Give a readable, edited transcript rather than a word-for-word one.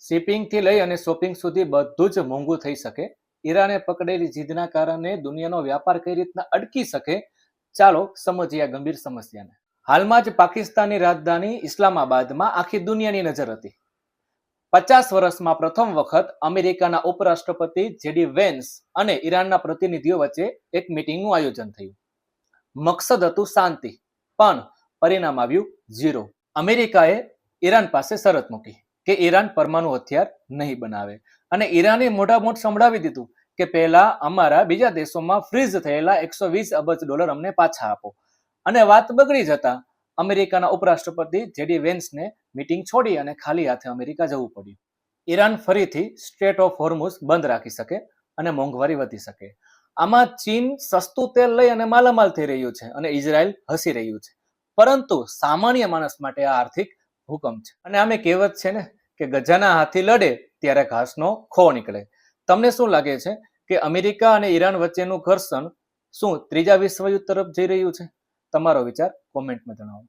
Shipping થી લઈ અને શોપિંગ સુધી બધું જ મોંઘું થઈ શકે. ઈરાને પકડેલી જીદના કારણે દુનિયાનો વ્યાપાર કઈ રીતના અટકી શકે, ચાલો સમજીએ આ ગંભીર સમસ્યાને. હાલમાં જ પાકિસ્તાનની રાજધાની ઇસ્લામાબાદમાં આખી દુનિયાની નજર હતી. 50 વર્ષમાં પ્રથમ વખત અમેરિકાના ઉપરાષ્ટ્રપતિ જેડી વેન્સ અને ઈરાનના પ્રતિનિધિઓ વચ્ચે એક મીટિંગનું આયોજન થયું. મકસદ હતું શાંતિ, પણ પરિણામ આવ્યું ઝીરો. અમેરિકાએ ઈરાન પાસે શરત મૂકી કે ઈરાન પરમાણુ હથિયાર નહીં બનાવે, અને ઈરાને મોઢામોઢ સંભળાવી દીધું કે પહેલા અમારા બીજા દેશોમાં ફ્રીઝ થયેલા $120 અબજ અમને પાછા આપો. અને વાત બગડી જતા અમેરિકાના ઉપરાષ્ટ્રપતિ જેડી વેન્સને મીટિંગ છોડી અને ખાલી હાથે અમેરિકા જવું પડ્યું. ઈરાન ફરીથી સ્ટ્રેટ ઓફ હોર્મુઝ બંધ રાખી શકે અને મોંઘવારી વધી શકે. આમાં ચીન સસ્તું તેલ લઈ અને માલામાલ થઈ રહ્યું છે અને ઇઝરાયલ હસી રહ્યું છે. પરંતુ સામાન્ય માણસ માટે આ આર્થિક હુકમ છે. અને આમે કહેવત છે ને કે ગજાના હાથી લડે ત્યારે ઘાસનો ખો નીકળે. તમને શું લાગે છે કે અમેરિકા અને ઈરાન વચ્ચેનું ઘર્ષણ શું ત્રીજા વિશ્વયુદ્ધ તરફ જઈ રહ્યું છે? તમારો વિચાર કોમેન્ટમાં જણાવો.